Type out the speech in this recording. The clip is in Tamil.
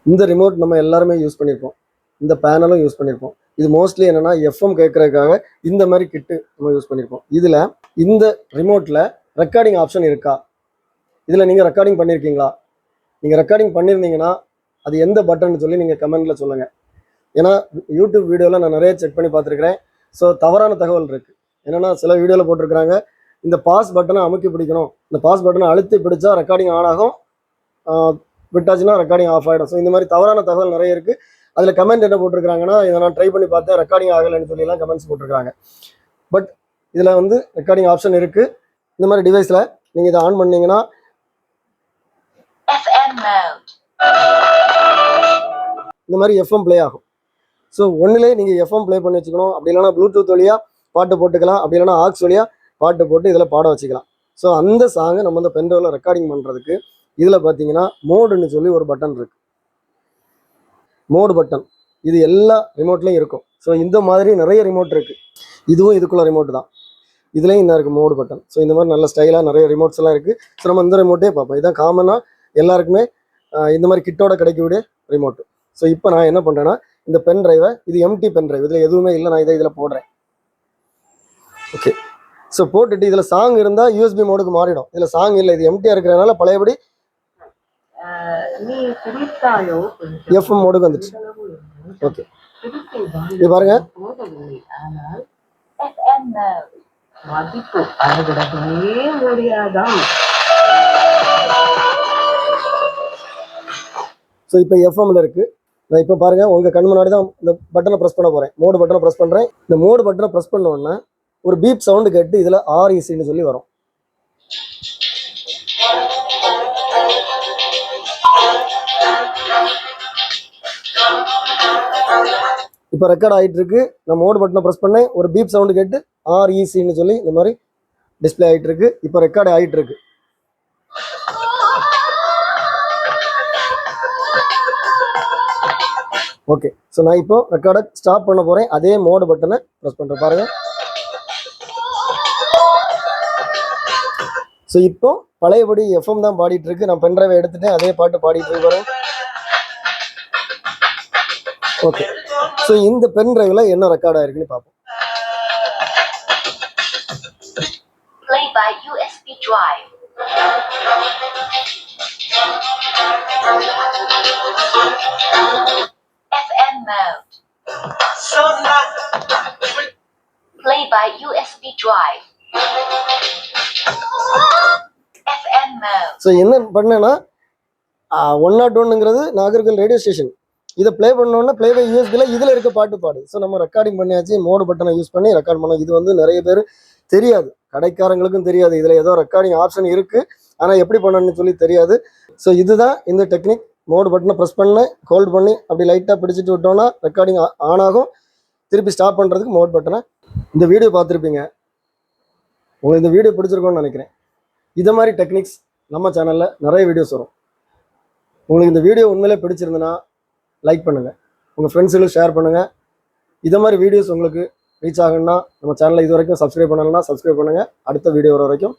இந்த ரிமோட் நம்ம எல்லாருமே யூஸ் பண்ணியிருப்போம், இந்த பேனலும் யூஸ் பண்ணியிருப்போம். இது மோஸ்ட்லி என்னென்னா எஃப்எம் கேட்குறதுக்காக இந்த மாதிரி கிட்டு நம்ம யூஸ் பண்ணியிருப்போம். இதில் இந்த ரிமோட்டில் ரெக்கார்டிங் ஆப்ஷன் இருக்கா? இதில் நீங்கள் ரெக்கார்டிங் பண்ணியிருக்கீங்களா? நீங்கள் ரெக்கார்டிங் பண்ணியிருந்தீங்கன்னா அது எந்த பட்டன் சொல்லி நீங்கள் கமெண்ட்டில் சொல்லுங்கள். ஏன்னா யூடியூப் வீடியோவில் நான் நிறைய செக் பண்ணி பார்த்துருக்குறேன். ஸோ தவறான தகவல் இருக்குது. என்னென்னா சில வீடியோவில் போட்டிருக்கிறாங்க, இந்த பாஸ் பட்டனை அமுக்கி பிடிக்கணும், இந்த பாஸ் பட்டனை அழுத்தி பிடிச்சா ரெக்கார்டிங் ஆன் ஆகும், விட்டாச்சுன்னா ரெக்கார்டிங் ஆஃப் ஆகிடும். ஸோ இந்த மாதிரி தவறான தகவல் நிறைய இருக்குது. அதில் கமெண்ட் என்ன போட்டிருக்காங்கன்னா, இதை நான் ட்ரை பண்ணி பார்த்தேன், ரெக்கார்டிங் ஆகலைன்னு சொல்லிலாம் கமெண்ட்ஸ் போட்டிருக்காங்க. பட் இதில் வந்து ரெக்கார்டிங் ஆப்ஷன் இருக்குது. இந்த மாதிரி டிவைஸில் நீங்கள் இதை ஆன் பண்ணிங்கன்னா இந்த மாதிரி எஃப்எம் ப்ளே ஆகும். ஸோ ஒன்றுலேயே நீங்கள் எஃப்எம் ப்ளே பண்ணி வச்சுக்கணும். அப்படி இல்லைனா ப்ளூடூத் வழியாக பாட்டு போட்டுக்கலாம், அப்படி இல்லைனா ஆக்ஸ் வழியாக பாட்டு போட்டு இதில் பாட வச்சுக்கலாம். ஸோ அந்த சாங்கை நம்ம இந்த பென்ட்ரைவில் ரெக்கார்டிங் பண்ணுறதுக்கு இதில் பார்த்தீங்கன்னா மோடுன்னு சொல்லி ஒரு பட்டன் இருக்குது, மோடு பட்டன். இது எல்லா ரிமோட்லையும் இருக்கும். ஸோ இந்த மாதிரி நிறைய ரிமோட் இருக்குது. இதுவும் இதுக்குள்ள ரிமோட் தான். இதுலேயும் இன்னும் இருக்குது மோடு பட்டன். ஸோ இந்த மாதிரி நல்ல ஸ்டைலாக நிறைய ரிமோட்ஸ் எல்லாம் இருக்குது. ஸோ நம்ம இந்த ரிமோட்டே பார்ப்போம். இதுதான் காமனாக எல்லாருக்குமே இந்த மாதிரி கிட்டோட கிடைக்கக்கூடிய ரிமோட்டு. ஸோ இப்போ நான் என்ன பண்ணுறேன்னா, இந்த பென் டிரைவை, இது எம்டி பென் டிரைவ், இதில் எதுவுமே இல்லை, நான் இதில் போடுறேன். ஓகே, ஸோ போட்டுட்டு இதில் சாங் இருந்தால் யூஎஸ்பி மோடுக்கு மாறிடும். இதில் சாங் இல்லை, இது எம்டியாக இருக்கிறதுனால பழையபடி எஃப்எம் மோடுக்கு வந்துச்சு. ஓகே, இது பாருங்க, ஸோ இப்போ எஃப்எம்ல இருக்கு. நான் இப்போ பாருங்க, உங்க கண் முன்னாடி தான் இந்த பட்டனை ப்ரெஸ் பண்ண போறேன். மோடு பட்டனை ப்ரெஸ் பண்றேன். இந்த மோடு பட்டனை ப்ரெஸ் பண்ண உடனே ஒரு பீப் சவுண்டு கேட்டு இதுல RECன்னு சொல்லி வரும். இப்போ ரெக்கார்ட் ஆகிட்டு இருக்கு. நான் மோடு பட்டனை ப்ரெஸ் பண்ணேன், ஒரு பீப் சவுண்டு கேட்டு RECன்னு சொல்லி இந்த மாதிரி டிஸ்பிளே ஆகிட்டு இருக்கு. இப்போ ரெக்கார்ட் ஆகிட்டு இருக்கு. ஓகே, ஸோ நான் இப்போ ரெக்கார்டை ஸ்டாப் பண்ண போகிறேன். அதே மோடு பட்டனை ப்ரெஸ் பண்ணுறேன் பாருங்க. ஸோ இப்போ பழையபடி எஃப்எம் தான் பாடிட்டு இருக்கு. நான் பென்ட்ரைவை எடுத்துட்டேன், அதே பாட்டு பாடிட்டு இருக்கு பாருங்க. ஓகே, ஸோ இந்த பென் டிரைவ்ல என்ன ரெக்கார்ட் ஆயிருக்குன்னு பார்ப்போம். Play by USB drive. FM mode. Play by USB drive. FM mode. So என்ன பண்ணேன்னா 101ங்கிறது நாகர்கோவில் ரேடியோ ஸ்டேஷன். இதை ப்ளே பண்ணோன்னா ப்ளே பை யூஎஸ்பியில் இதில் இருக்க பாட்டு பாடு. ஸோ நம்ம ரெக்கார்டிங் பண்ணியாச்சு, மோடு பட்டனை யூஸ் பண்ணி ரெக்கார்ட் பண்ணோம். இது வந்து நிறைய பேர் தெரியாது, கடைக்காரங்களுக்கும் தெரியாது இதில் ஏதோ ரெக்கார்டிங் ஆப்ஷன் இருக்குது, ஆனால் எப்படி பண்ணணும்னு சொல்லி தெரியாது. ஸோ இதுதான் இந்த டெக்னிக். மோடு பட்டனை ப்ரெஸ் பண்ண ஹோல்ட் பண்ணி அப்படி லைட்டாக பிடிச்சிட்டு விட்டோன்னா ரெக்கார்டிங் ஆன் ஆகும். திருப்பி ஸ்டாப் பண்ணுறதுக்கு மோடு பட்டனை. இந்த வீடியோ பார்த்துருப்பீங்க, உங்களுக்கு இந்த வீடியோ பிடிச்சிருக்கோன்னு நினைக்கிறேன். இதை மாதிரி டெக்னிக்ஸ் நம்ம சேனலில் நிறைய வீடியோஸ் வரும். உங்களுக்கு இந்த வீடியோ உண்மையிலே பிடிச்சிருந்துன்னா லைக் பண்ணுங்கள், உங்கள் ஃப்ரெண்ட்ஸுகளுக்கு ஷேர் பண்ணுங்கள். இதை மாதிரி வீடியோஸ் உங்களுக்கு ரீச் ஆகணும்னா நம்ம சேனலை இது வரைக்கும் சப்ஸ்கிரைப் பண்ணலைன்னா சப்ஸ்கிரைப் பண்ணுங்கள். அடுத்த வீடியோ வர வரைக்கும்